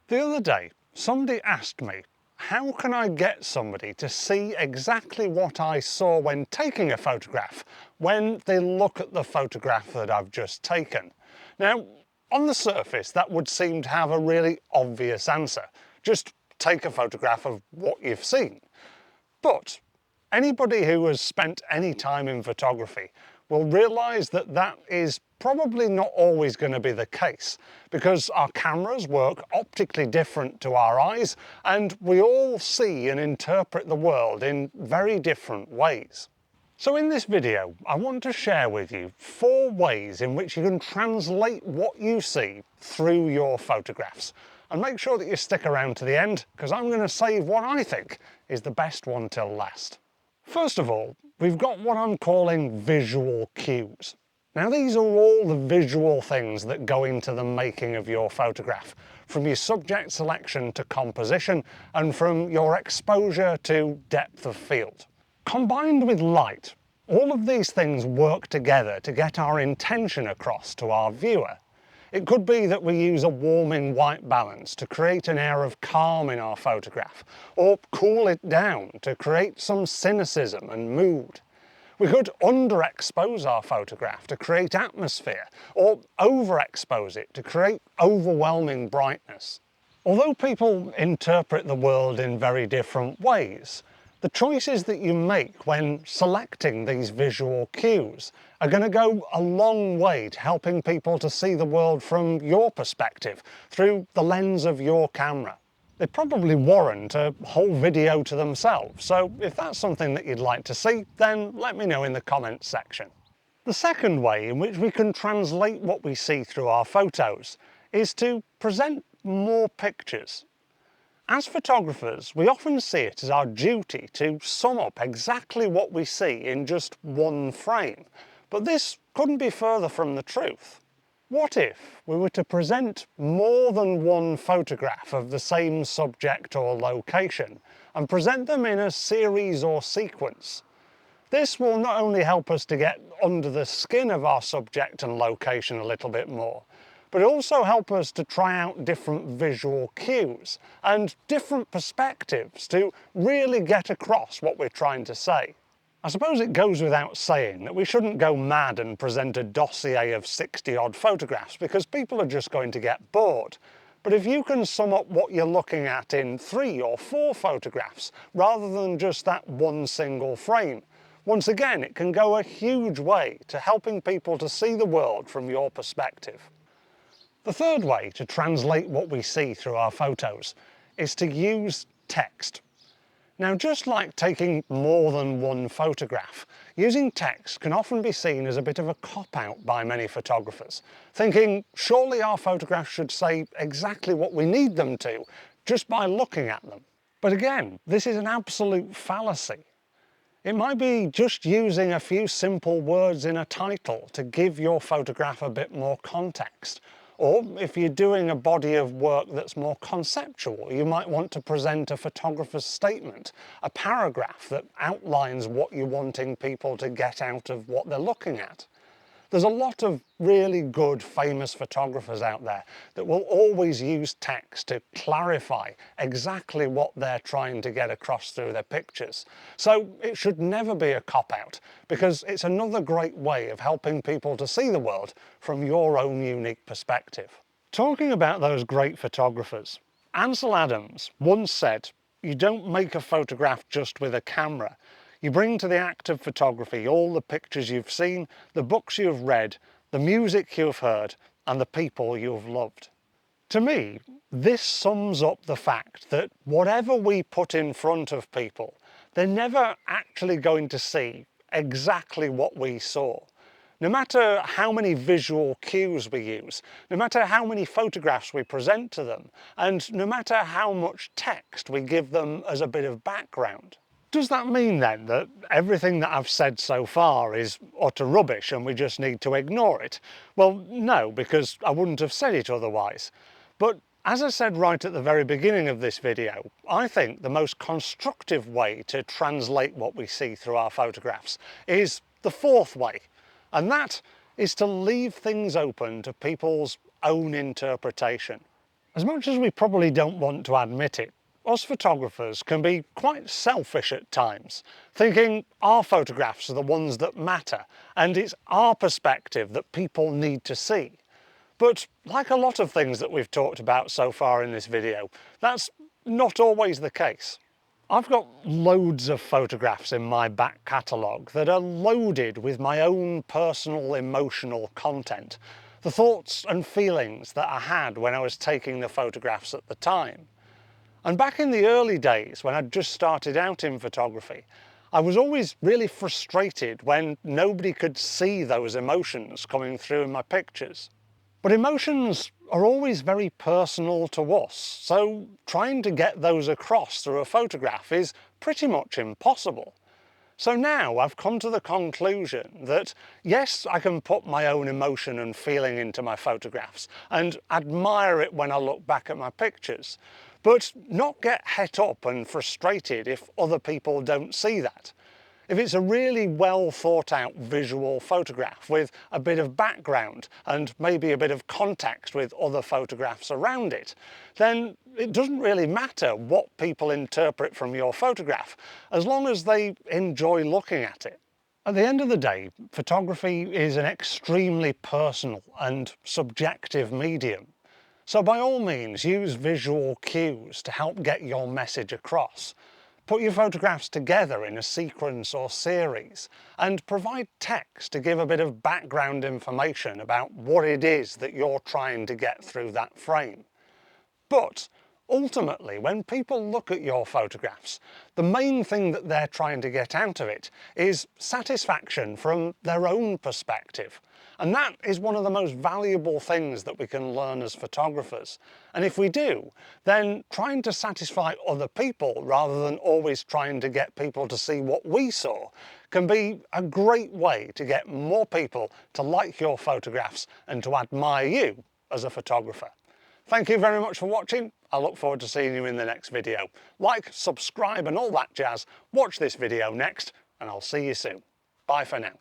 The other day, somebody asked me, how can I get somebody to see exactly what I saw when taking a photograph when they look at the photograph that I've just taken? Now, on the surface, that would seem to have a really obvious answer. Just take a photograph of what you've seen. But anybody who has spent any time in photography will realise that that is probably not always going to be the case, because our cameras work optically different to our eyes, and we all see and interpret the world in very different ways. So in this video, I want to share with you 4 ways in which you can translate what you see through your photographs. And make sure that you stick around to the end, because I'm going to save what I think is the best one till last. First of all, we've got what I'm calling visual cues. Now, these are all the visual things that go into the making of your photograph, from your subject selection to composition, and from your exposure to depth of field. Combined with light, all of these things work together to get our intention across to our viewer. It could be that we use a warming white balance to create an air of calm in our photograph, or cool it down to create some cynicism and mood. We could underexpose our photograph to create atmosphere, or overexpose it to create overwhelming brightness. Although people interpret the world in very different ways, the choices that you make when selecting these visual cues are going to go a long way to helping people to see the world from your perspective, through the lens of your camera. They probably warrant a whole video to themselves, so if that's something that you'd like to see, then let me know in the comments section. The second way in which we can translate what we see through our photos is to present more pictures. As photographers, we often see it as our duty to sum up exactly what we see in just one frame, but this couldn't be further from the truth. What if we were to present more than one photograph of the same subject or location and present them in a series or sequence? This will not only help us to get under the skin of our subject and location a little bit more, but also help us to try out different visual cues and different perspectives to really get across what we're trying to say. I suppose it goes without saying that we shouldn't go mad and present a dossier of 60-odd photographs, because people are just going to get bored. But if you can sum up what you're looking at in 3 or 4 photographs, rather than just that one single frame, once again, it can go a huge way to helping people to see the world from your perspective. The third way to translate what we see through our photos is to use text. Now, just like taking more than one photograph, using text can often be seen as a bit of a cop-out by many photographers, thinking surely our photographs should say exactly what we need them to just by looking at them. But again, this is an absolute fallacy. It might be just using a few simple words in a title to give your photograph a bit more context. Or if you're doing a body of work that's more conceptual, you might want to present a photographer's statement, a paragraph that outlines what you're wanting people to get out of what they're looking at. There's a lot of really good, famous photographers out there that will always use text to clarify exactly what they're trying to get across through their pictures. So it should never be a cop-out, because it's another great way of helping people to see the world from your own unique perspective. Talking about those great photographers, Anel Adams once said, "You don't make a photograph just with a camera. You bring to the act of photography all the pictures you've seen, the books you've read, the music you've heard, and the people you've loved." To me, this sums up the fact that whatever we put in front of people, they're never actually going to see exactly what we saw. No matter how many visual cues we use, no matter how many photographs we present to them, and no matter how much text we give them as a bit of background. Does that mean then that everything that I've said so far is utter rubbish and we just need to ignore it? Well, no, because I wouldn't have said it otherwise. But as I said right at the very beginning of this video, I think the most constructive way to translate what we see through our photographs is the fourth way, and that is to leave things open to people's own interpretation. As much as we probably don't want to admit it, us photographers can be quite selfish at times, thinking our photographs are the ones that matter and it's our perspective that people need to see. But like a lot of things that we've talked about so far in this video, that's not always the case. I've got loads of photographs in my back catalogue that are loaded with my own personal emotional content, the thoughts and feelings that I had when I was taking the photographs at the time. And back in the early days when I'd just started out in photography, I was always really frustrated when nobody could see those emotions coming through in my pictures. But emotions are always very personal to us, so trying to get those across through a photograph is pretty much impossible. So now I've come to the conclusion that yes, I can put my own emotion and feeling into my photographs and admire it when I look back at my pictures, but not get het up and frustrated if other people don't see that. If it's a really well thought out visual photograph with a bit of background and maybe a bit of context with other photographs around it, then it doesn't really matter what people interpret from your photograph, as long as they enjoy looking at it. At the end of the day, photography is an extremely personal and subjective medium. So by all means, use visual cues to help get your message across. Put your photographs together in a sequence or series and provide text to give a bit of background information about what it is that you're trying to get through that frame. But ultimately, when people look at your photographs, the main thing that they're trying to get out of it is satisfaction from their own perspective. And that is one of the most valuable things that we can learn as photographers. And if we do, then trying to satisfy other people rather than always trying to get people to see what we saw can be a great way to get more people to like your photographs and to admire you as a photographer. Thank you very much for watching. I look forward to seeing you in the next video. Like, subscribe and all that jazz. Watch this video next and I'll see you soon. Bye for now.